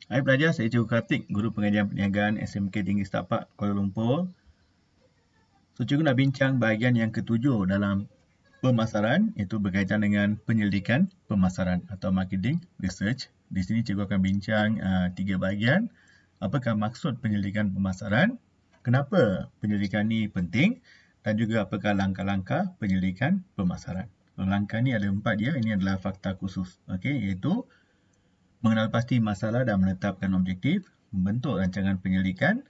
Hai pelajar, saya Cikgu Kartik, Guru Pengajian Perniagaan SMK Tinggi Setapak, Kuala Lumpur. So, Cikgu nak bincang bahagian yang ketujuh dalam pemasaran, iaitu berkaitan dengan penyelidikan pemasaran atau marketing research. Di sini Cikgu akan bincang 3 bahagian. Apakah maksud penyelidikan pemasaran? Kenapa penyelidikan ini penting? Dan juga apakah langkah-langkah penyelidikan pemasaran? So, langkah ni ada 4 dia. Ini adalah fakta khusus. Okey, iaitu mengenal pasti masalah dan menetapkan objektif, membentuk rancangan penyelidikan,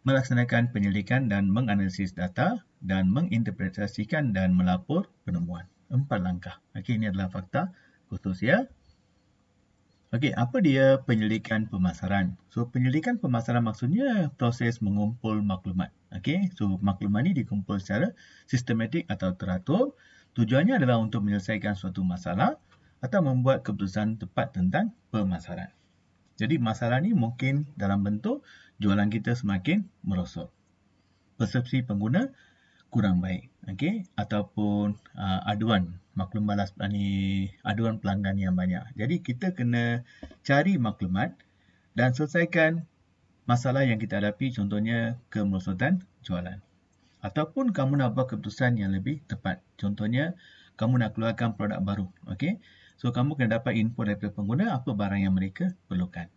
melaksanakan penyelidikan dan menganalisis data, dan menginterpretasikan dan melapor penemuan. 4 langkah. Okey, ini adalah fakta khusus ya. Okey, apa dia penyelidikan pemasaran? So, penyelidikan pemasaran maksudnya proses mengumpul maklumat. Okey, so maklumat ini dikumpul secara sistematik atau teratur. Tujuannya adalah untuk menyelesaikan suatu masalah atau membuat keputusan tepat tentang pemasaran. Jadi masalah ni mungkin dalam bentuk jualan kita semakin merosot, persepsi pengguna kurang baik, okey, ataupun aduan maklum balas aduan pelanggan yang banyak. Jadi kita kena cari maklumat dan selesaikan masalah yang kita hadapi, contohnya kemerosotan jualan. Ataupun kamu nak buat keputusan yang lebih tepat. Contohnya kamu nak keluarkan produk baru, okey. So kamu kena dapat info daripada pengguna apa barang yang mereka perlukan.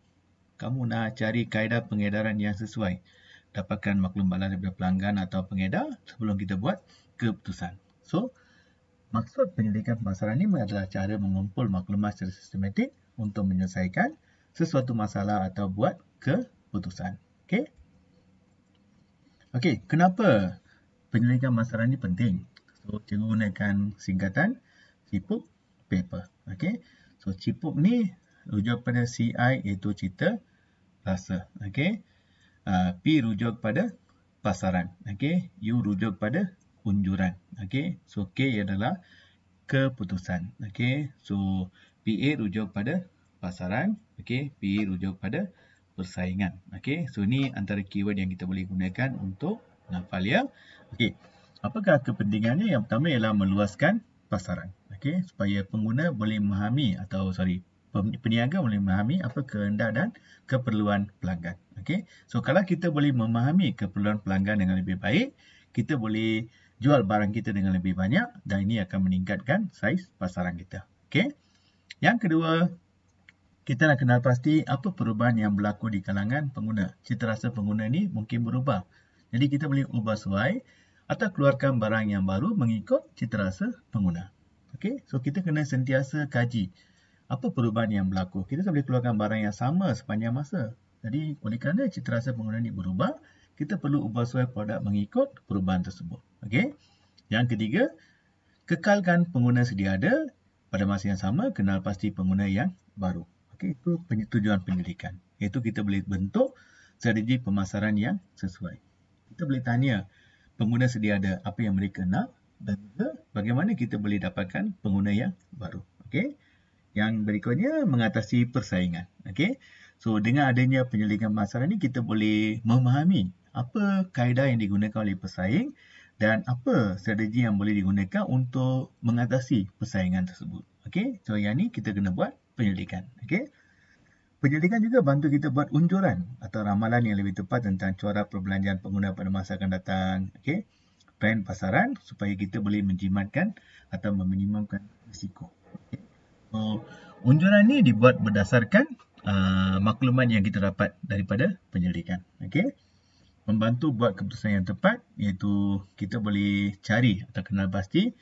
Kamu nak cari kaedah pengedaran yang sesuai. Dapatkan maklum balas daripada pelanggan atau pengedar sebelum kita buat keputusan. So, maksud penyelidikan pemasaran ini adalah cara mengumpul maklumat secara sistematik untuk menyelesaikan sesuatu masalah atau buat keputusan. Okey? Okey, kenapa penyelidikan pemasaran ini penting? So, cikgu gunakan singkatan CIPUK paper. Okey? So, CIPUK ni rujuk pada CI iaitu cerita rasa. Okey? P rujuk pada pasaran. Okey? U rujuk pada unjuran. Okey? So, K adalah keputusan. Okey? So, PA rujuk pada pasaran. Okey? P rujuk pada persaingan. Okey? So, ini antara keyword yang kita boleh gunakan untuk menghafal ya. Okey. Apakah kepentingannya? Yang pertama ialah meluaskan pasaran. Okey? Supaya pengguna boleh memahami peniaga boleh memahami apa kehendak dan keperluan pelanggan. Okey. So kalau kita boleh memahami keperluan pelanggan dengan lebih baik, kita boleh jual barang kita dengan lebih banyak dan ini akan meningkatkan saiz pasaran kita. Okey. Yang kedua, kita nak kenal pasti apa perubahan yang berlaku di kalangan pengguna. Citarasa pengguna ni mungkin berubah. Jadi kita boleh ubah sesuai atau keluarkan barang yang baru mengikut citarasa pengguna. Okey. So kita kena sentiasa kaji apa perubahan yang berlaku. Kita tak boleh keluarkan barang yang sama sepanjang masa. Jadi, oleh kerana citarasa pengguna ini berubah, kita perlu ubah sesuai produk mengikut perubahan tersebut. Okey. Yang ketiga, kekalkan pengguna sedia ada. Pada masa yang sama, kenal pasti pengguna yang baru. Okey, itu tujuan penyelidikan. Iaitu kita boleh bentuk strategi pemasaran yang sesuai. Kita boleh tanya pengguna sedia ada apa yang mereka nak dan juga bagaimana kita boleh dapatkan pengguna yang baru. Okey. Yang berikutnya, mengatasi persaingan. Okey. So, dengan adanya penyelidikan pemasaran ini, kita boleh memahami apa kaedah yang digunakan oleh pesaing dan apa strategi yang boleh digunakan untuk mengatasi persaingan tersebut. Okey. So, yang ni kita kena buat penyelidikan. Okey. Penyelidikan juga bantu kita buat unjuran atau ramalan yang lebih tepat tentang corak perbelanjaan pengguna pada masa akan datang. Okey. Trend pasaran supaya kita boleh menjimatkan atau meminimumkan risiko. Okay. So, unjuran ni dibuat berdasarkan maklumat yang kita dapat daripada penyelidikan. Okey. Membantu buat keputusan yang tepat iaitu kita boleh cari atau kenal pasti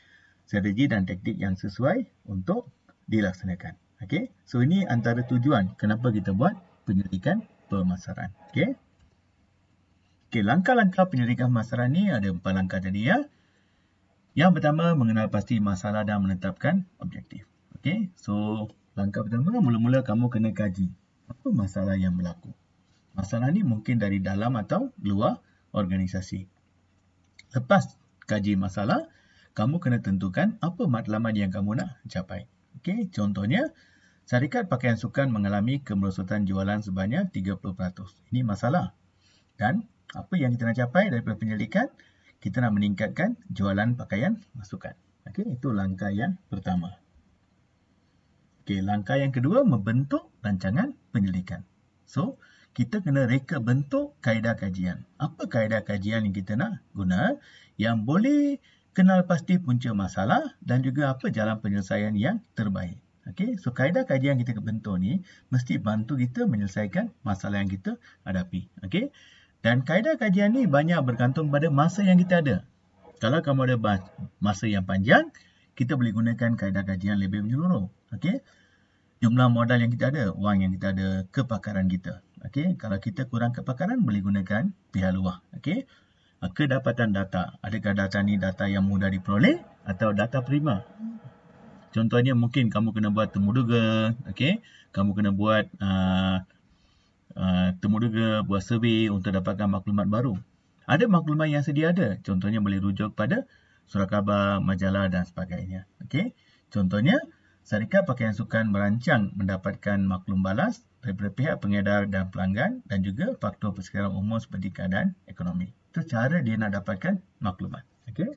strategi dan taktik yang sesuai untuk dilaksanakan. Okey. So, ini antara tujuan kenapa kita buat penyelidikan pemasaran. Okey. Okey, langkah-langkah penyelidikan pemasaran ni ada 4 langkah tadi ya. Yang pertama, mengenal pasti masalah dan menetapkan objektif. Okey, so langkah pertama, mula-mula kamu kena kaji apa masalah yang berlaku. Masalah ni mungkin dari dalam atau luar organisasi. Lepas kaji masalah, kamu kena tentukan apa matlamat yang kamu nak capai. Okey, contohnya, syarikat pakaian sukan mengalami kemerosotan jualan sebanyak 30%. Ini masalah. Dan apa yang kita nak capai daripada penyelidikan, kita nak meningkatkan jualan pakaian sukan. Okey, itu langkah yang pertama. Okey, langkah yang kedua, membentuk rancangan penyelidikan. So, kita kena reka bentuk kaedah kajian. Apa kaedah kajian yang kita nak guna yang boleh kenal pasti punca masalah dan juga apa jalan penyelesaian yang terbaik. Okey, so kaedah kajian kita bentuk ni mesti bantu kita menyelesaikan masalah yang kita hadapi. Okey. Dan kaedah kajian ni banyak bergantung pada masa yang kita ada. Kalau kamu ada masa yang panjang, kita boleh gunakan kaedah kajian lebih menyeluruh. Okey. Jumlah modal yang kita ada, wang yang kita ada, kepakaran kita. Okey, kalau kita kurang kepakaran boleh gunakan pihak luar. Okey. Kedapatan data. Adakah data ni data yang mudah diperoleh atau data prima? Contohnya mungkin kamu kena buat temuduga, okey. Kamu kena buat temuduga, buat survey untuk dapatkan maklumat baru. Ada maklumat yang sedia ada. Contohnya boleh rujuk pada surat khabar, majalah dan sebagainya. Okey. Contohnya, syarikat pakaian sukan merancang mendapatkan maklum balas daripada pihak pengedar dan pelanggan dan juga faktor persekitaran umum seperti keadaan ekonomi. Itu cara dia nak dapatkan maklumat. Okey.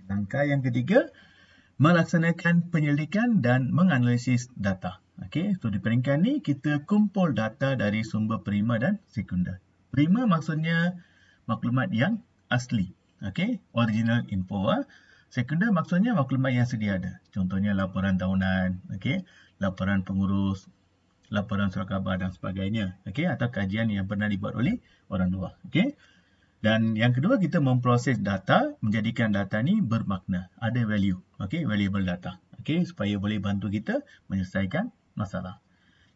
Langkah yang ketiga, melaksanakan penyelidikan dan menganalisis data. Okey, so di peringkat ni kita kumpul data dari sumber prima dan sekunder. Prima maksudnya maklumat yang asli. Okey, original info. Sekunder maksudnya maklumat yang sedia ada. Contohnya laporan tahunan, okey, laporan pengurus, laporan surat khabar dan sebagainya. Okey, atau kajian yang pernah dibuat oleh orang luar. Okey. Dan yang kedua, kita memproses data, menjadikan data ni bermakna, ada value. Okey, valuable data. Okey, supaya boleh bantu kita menyelesaikan masalah.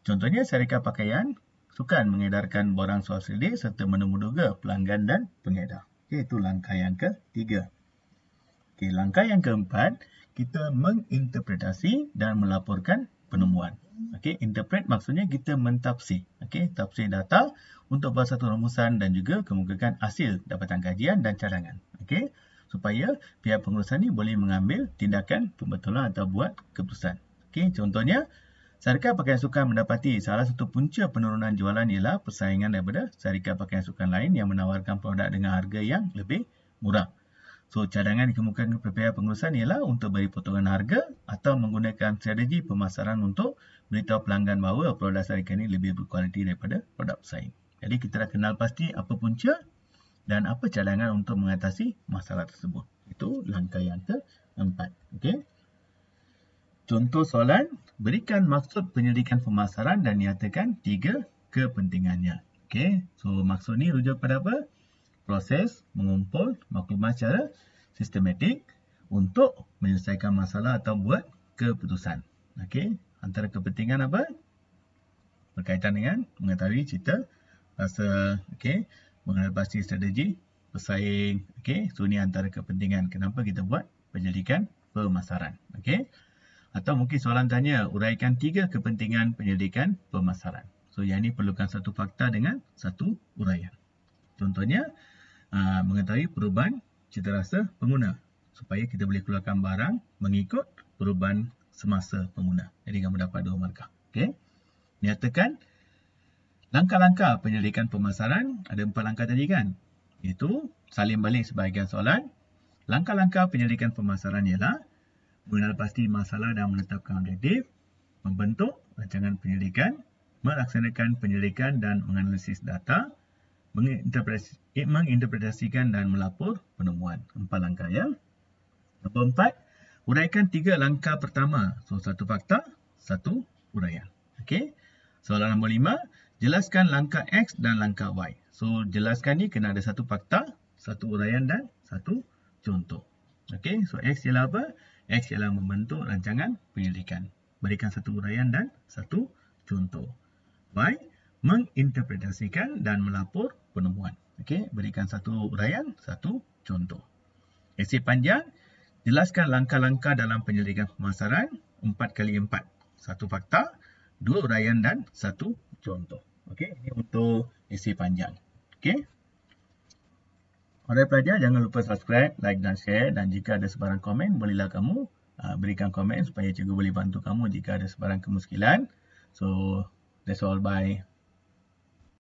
Contohnya, syarikat pakaian sukan mengedarkan borang swastika serta menemuduga pelanggan dan pengedar. Okey, itu langkah yang ketiga. Okey, langkah yang keempat, kita menginterpretasi dan melaporkan penemuan. Okey, interpret maksudnya kita mentafsir. Okey, tafsir data untuk buat satu rumusan dan juga kemukakan hasil dapatan kajian dan cadangan. Okey, supaya pihak pengurusan ni boleh mengambil tindakan pembetulan atau buat keputusan. Okey, contohnya, syarikat pakaian sukan mendapati salah satu punca penurunan jualan ialah persaingan daripada syarikat pakaian sukan lain yang menawarkan produk dengan harga yang lebih murah. So, cadangan dikemukakan kepada pihak pengurusan ialah untuk beri potongan harga atau menggunakan strategi pemasaran untuk beritahu pelanggan bahawa produk syarikat ini lebih berkualiti daripada produk pesaing. Jadi, kita dah kenal pasti apa punca dan apa cadangan untuk mengatasi masalah tersebut. Itu langkah yang keempat. Okey. Contoh soalan, berikan maksud penyelidikan pemasaran dan nyatakan 3 kepentingannya. Okey, so maksud ni rujuk pada apa? Proses mengumpul maklumat secara sistematik untuk menyelesaikan masalah atau buat keputusan. Okey, antara kepentingan apa? Berkaitan dengan mengetahui cerita rasa, okey, mengenal pasti strategi pesaing. Okey, so ni antara kepentingan kenapa kita buat penyelidikan pemasaran. Okey. Atau mungkin soalan tanya, uraikan 3 kepentingan penyelidikan pemasaran. So, yang ini perlukan satu fakta dengan satu uraian. Contohnya, mengetahui perubahan cita rasa pengguna. Supaya kita boleh keluarkan barang mengikut perubahan semasa pengguna. Jadi, kamu dapat 2 markah. Okay? Nyatakan, langkah-langkah penyelidikan pemasaran, ada 4 langkah tadi kan? Iaitu, salin balik sebahagian soalan. Langkah-langkah penyelidikan pemasaran ialah, mengenal pasti masalah dan menetapkan objektif, membentuk rancangan penyelidikan, melaksanakan penyelidikan dan menganalisis data, menginterpretasikan dan melapor penemuan. 4 langkah ya. Nombor 4, uraikan 3 langkah pertama. So, 1 fakta, 1 uraian. Okey. Soalan nombor 5, jelaskan langkah X dan langkah Y. So, jelaskan ni kena ada 1 fakta, 1 uraian dan 1 contoh. Okey. So, X ialah apa? X ialah membentuk rancangan penyelidikan. Berikan 1 uraian dan 1 contoh. Y, menginterpretasikan dan melapor penemuan. Okey, berikan 1 uraian, 1 contoh. Esei panjang, jelaskan langkah-langkah dalam penyelidikan pemasaran 4x4. 1 fakta, 2 uraian dan 1 contoh. Okey, ini untuk esei panjang. Okey. Alright pelajar, jangan lupa subscribe, like dan share. Dan jika ada sebarang komen, bolehlah kamu berikan komen supaya cikgu boleh bantu kamu jika ada sebarang kemuskilan. So, that's all. Bye.